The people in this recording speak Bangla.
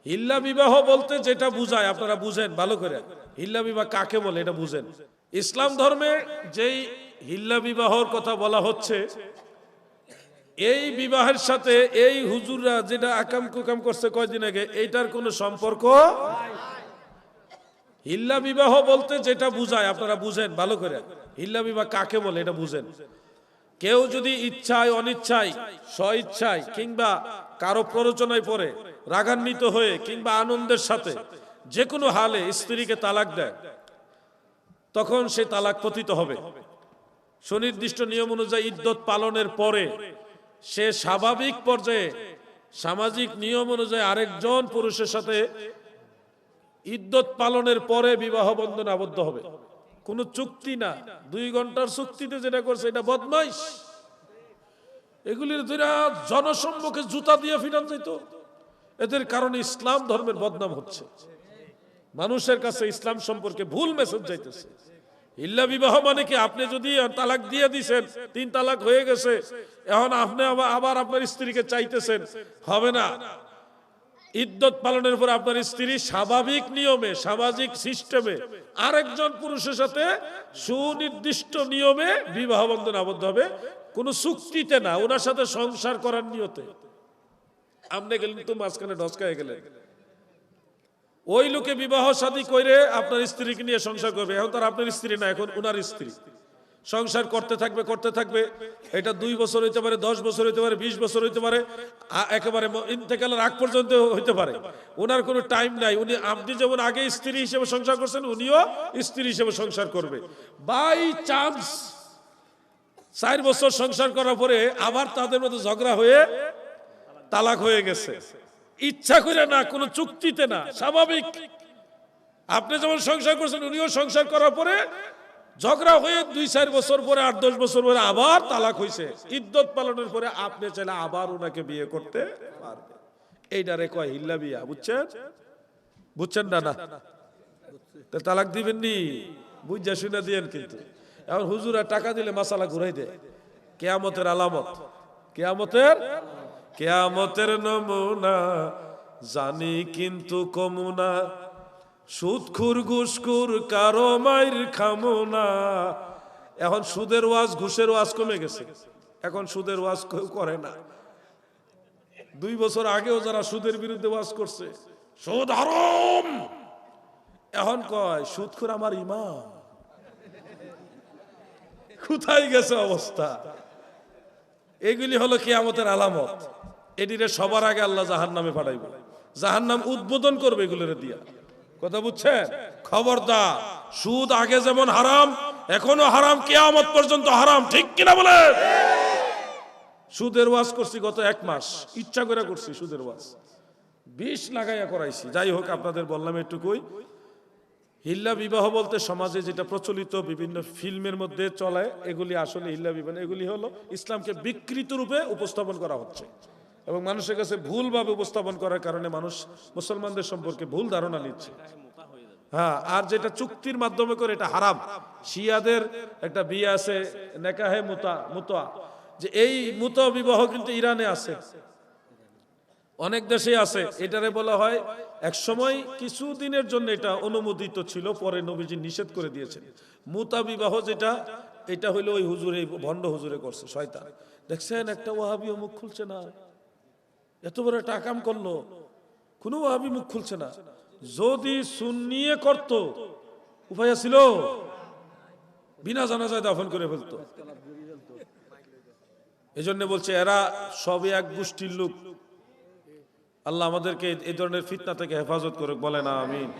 হিল্লা বিবাহ বলতে যেটা বুঝায় আপনারা বুঝেন ভালো করে, হিল্লা বিবাহ কাকে বলে এটা বুঝেন। ইসলাম ধর্মে যেই হিল্লা বিবাহর কথা বলা হচ্ছে, এই বিবাহের সাথে এই হুজুররা যেটা আকাম কুকাম করছে কয়দিন আগে, এইটার কোনো সম্পর্ক। হিল্লা বিবাহ বলতে যেটা বুঝায় আপনারা বুঝেন ভালো করে, হিল্লা বিবাহ কাকে বলে এটা বুঝেন। কেউ যদি ইচ্ছায় অনিচ্ছায়, স্বইচ্ছায় কিংবা কারো প্ররোচনায় পড়ে, রাগান্বিত হয়ে কিংবা আনন্দের সাথে যে কোনো হালে স্ত্রীকে তালাক দেয়, তখন সে তালাক পতিত হবে। সুনির্দিষ্ট নিয়ম অনুযায়ী ইদ্যত পালনের পরে সে স্বাভাবিক পর্যায়ে সামাজিক নিয়ম অনুযায়ী আরেকজন পুরুষের সাথে ইদ্যত পালনের পরে বিবাহ বন্ধনে আবদ্ধ হবে। কোন চুক্তি না, 2 ঘন্টার চুক্তিতে যেটা করছে এটা বদমাইশ। এগুলির ধরে জনসম্মুখে জুতা দিয়ে ফিরান যেত। এদের কারণে ইসলাম ধর্মের বদনাম হচ্ছে, মানুষের কাছে ইসলাম সম্পর্কে ভুল মেসেজ যাইতেছে। হিল্লা বিবাহ মানে কি, আপনি যদি তালাক দিয়ে দিছেন, 3 তালাক হয়ে গেছে, এখন আপনি আবার আপনার স্ত্রীকে চাইতেছেন, হবে না। ইদ্যত পালনের পর আপনার স্ত্রী স্বাভাবিক নিয়মে সামাজিক সিস্টেমে আরেকজন পুরুষের সাথে সুনির্দিষ্ট নিয়মে বিবাহ বন্ধনে আবদ্ধ হবে, কোন চুক্তিতে না, ওনার সাথে সংসার করার নিয়তে। আপনি গেলেন তো মাঝখানে ডসকায় গেলেন, ওই লোকে বিবাহ শাদী করে আপনার স্ত্রীকে নিয়ে সংসার করবে। এখন তার আপনার স্ত্রী না, এখন ওনার স্ত্রী। সংসার করতে থাকবে। এটা 2 বছর হইতে পারে, 10 বছর হইতে পারে, 20 বছর হইতে পারে, একেবারে ইন্তেকালের আগ পর্যন্ত হইতে পারে। ওনার কোনো টাইম নাই। উনি, আপনি যেমন আগে স্ত্রী হিসেবে সংসার করছেন, উনিও স্ত্রী হিসেবে সংসার করবে। বাই চান্স 4 বছর সংসার করার পরে আবার তাদের মধ্যে ঝগড়া হয়ে তালাক হয়ে গেছে, ইচ্ছা করে না, কোনো চুক্তিতে না, স্বাভাবিক। আপনি যেমন সংসার করছেন, উনিও সংসার করার পরে ঝগড়া হয়ে 2-4 বছর পরে, 8-10 বছর পরে আবার তালাক হয়েছে। ইদ্যত পালনের পরে আপনি চাইলে আবার ওনাকে বিয়ে করতে পারবে। এইটারে কয় হিল্লা বিয়া। বুঝছেন না? তালাক দিবেন নি, বুঝা শুনে দিয়েন। কিন্তু এখন হুজুরা টাকা দিলে মাসালা ঘুরাই দেয়। কিয়ামতের আলামত, কিয়ামতের নমুনা জানি কিন্তু কমুনা, সুদখুর ঘুষখুর কারো মাইর খামো না। এখন সুদের ওয়াজ ঘুষের ওয়াজ কমে গেছে, এখন সুদের ওয়াজ কেউ করে না। 2 বছর আগেও যারা সুদের বিরুদ্ধে ওয়াজ করছে, সুদ হারাম, এখন কয় সুদখুর আমার ইমাম। কোথায় গেছে অবস্থা? এগুলি হলো কিয়ামতের আলামত। এটিরে সবার আগে আল্লাহ জাহান্নামে পাঠাইবে, জাহান্নাম উদ্বোধন করবে এগুলোর দিয়া। কথা বুঝছেন? খবরদার, সুদ আগে যেমন হারাম, এখনো হারাম, কিয়ামত পর্যন্ত হারাম। ঠিক কিনা বলে? সুদের ওয়াজ করছি গত 1 মাস, ইচ্ছা করে করছি সুদের ওয়াজ, 20 লাগাইয়া করাইছি। যাই হোক, আপনাদের বললাম এটুকুই। হিল্লা বিবাহ বলতে সমাজে যেটা প্রচলিত বিভিন্ন ফিল্মের মধ্যে চলে, এগুলি আসলে হিল্লা বিবাহ। এগুলি হলো ইসলামকে বিকৃত রূপে উপস্থাপন করা হচ্ছে এবং মানুষের কাছে ভুলভাবে উপস্থাপন করার কারণে মানুষ মুসলমানদের সম্পর্কে ভুল ধারণা নিচ্ছে। হ্যাঁ, আর যেটা চুক্তির মাধ্যমে করে এটা হারাম। শিয়াদের একটা বিয়ে আছে, নেকাহে মুতা, যে এই মুতা বিবাহ কিন্তু ইরানে আছে, অনেক দেশে আছে। এটারে বলা হয়, এক সময় কিছু দিনের জন্য এটা অনুমোদিত ছিল, পরে নবীজি নিষেধ করে দিয়েছেন। মুতা বিবাহ যেটা, এটা হইলো ওই হুজুরে, ভণ্ড হুজুরে করছে, শয়তান। দেখছেন, একটা ওয়াহাবিও মুখ খুলছে না, এত বড় একটা কাম করলো, কোনো ওয়াহাবি মুখ খুলছে না। যদি সুন্নিয়ে করত, উপায় ছিল, বিনা জানাজায় দাফন করে ফেলতো। এজন্য বলছে, এরা সবই এক গোষ্ঠীর লোক। আল্লাহ আমাদেরকে এই ধরনের ফিতনা থেকে হেফাজত করুক, বলেন আমিন।